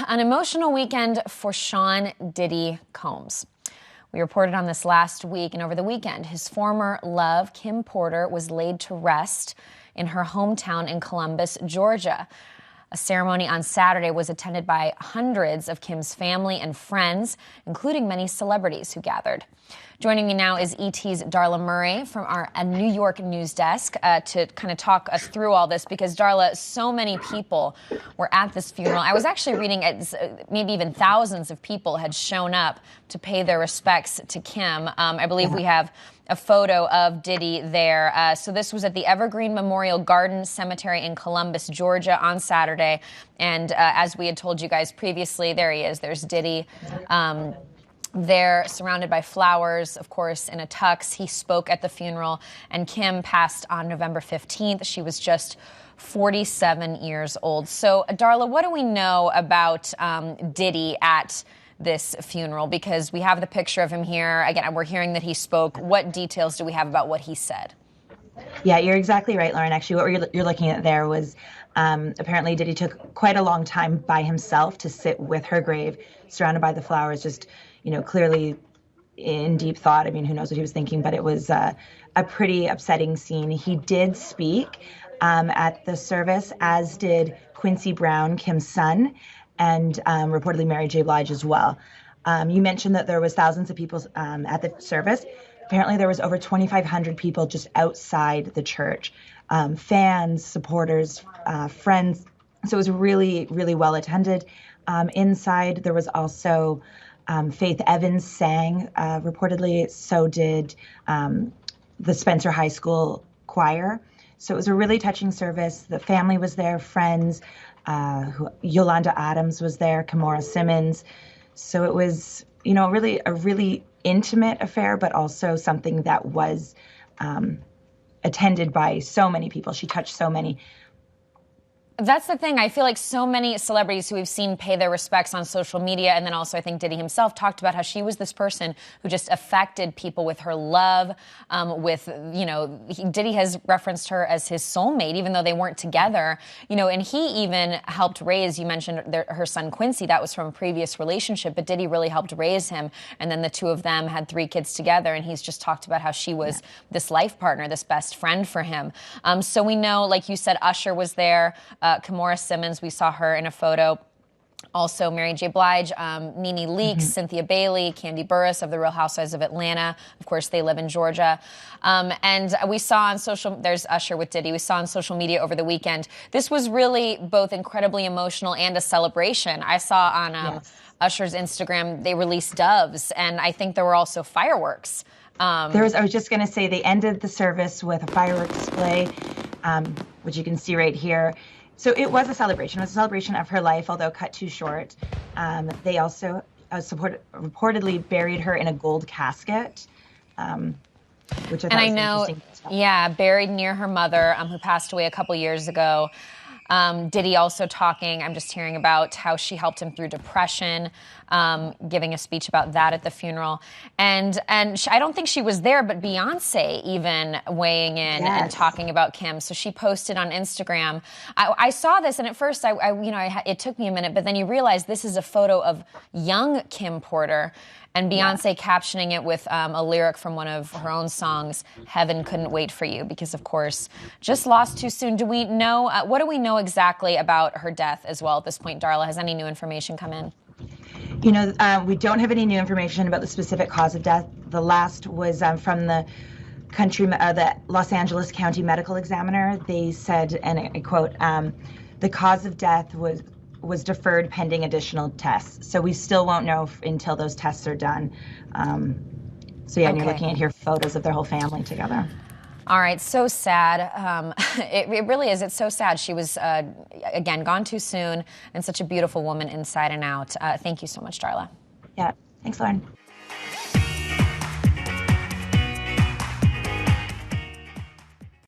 an emotional weekend for Sean Diddy Combs. We reported on this last week, and over the weekend, his former love, Kim Porter, was laid to rest in her hometown in Columbus, Georgia. A ceremony on Saturday was attended by hundreds of Kim's family and friends, including many celebrities who gathered. Joining me now is ET's Darla Murray from our New York news desk to kind of talk us through all this, because, Darla, so many people were at this funeral. I was actually reading maybe even thousands of people had shown up to pay their respects to Kim. I believe we have a photo of Diddy there. So this was at the Evergreen Memorial Garden Cemetery in Columbus, Georgia on Saturday. And as we had told you guys previously, there he is. There's Diddy. There, surrounded by flowers, of course, in a tux. He spoke at the funeral, and Kim passed on November 15th. She was just 47 years old. So, Darla, what do we know about Diddy at this funeral? Because we have the picture of him here. Again, we're hearing that he spoke. What details do we have about what he said? Yeah, you're exactly right, Lauren. Actually, what you're looking at there was apparently Diddy took quite a long time by himself to sit with her grave, surrounded by the flowers, just, clearly in deep thought. I mean, who knows what he was thinking, but it was a pretty upsetting scene. He did speak at the service, as did Quincy Brown, Kim's son, and reportedly Mary J. Blige as well. You mentioned that there was thousands of people at the service. Apparently there was over 2,500 people just outside the church, fans, supporters, friends. So it was really, really well attended. Inside there was also Faith Evans sang, reportedly. So did the Spencer High School choir. So it was a really touching service. The family was there, friends. Yolanda Adams was there, Kimora Simmons. So it was, really a really intimate affair, but also something that was attended by so many people. She touched so many. That's the thing. I feel like so many celebrities who we've seen pay their respects on social media, and then also I think Diddy himself talked about how she was this person who just affected people with her love, Diddy has referenced her as his soulmate, even though they weren't together, and he even helped raise, you mentioned her son Quincy, that was from a previous relationship, but Diddy really helped raise him, and then the two of them had 3 kids together, and he's just talked about how she was this life partner, this best friend for him. So we know, like you said, Usher was there, Kimora Simmons, we saw her in a photo. Also, Mary J. Blige, Nene Leakes, Cynthia Bailey, Candy Burris of The Real Housewives of Atlanta. Of course, they live in Georgia. And we saw on there's Usher with Diddy. We saw on social media over the weekend. This was really both incredibly emotional and a celebration. I saw on Usher's Instagram, they released doves, and I think there were also fireworks. I was just going to say, they ended the service with a fireworks display, which you can see right here. So it was a celebration. It was a celebration of her life, although cut too short. They also reportedly buried her in a gold casket, which I thought was interesting. Buried near her mother, who passed away a couple years ago. Diddy also talking, I'm just hearing about how she helped him through depression, giving a speech about that at the funeral. And I don't think she was there, but Beyonce even weighing in and talking about Kim. So she posted on Instagram. I saw this, and at first, it took me a minute, but then you realize this is a photo of young Kim Porter, and Beyonce captioning it with a lyric from one of her own songs, Heaven Couldn't Wait for You, because, of course, just lost too soon. Do we know, what do we know exactly about her death as well at this point, Darla? Has any new information come in? We don't have any new information about the specific cause of death. The last was from the Los Angeles County Medical Examiner. They said, and I quote, the cause of death was deferred pending additional tests. So we still won't know until those tests are done. You're looking at here photos of their whole family together. All right, so sad. It really is. It's so sad. She was, again, gone too soon, and such a beautiful woman inside and out. Thank you so much, Darla. Yeah, thanks, Lauren.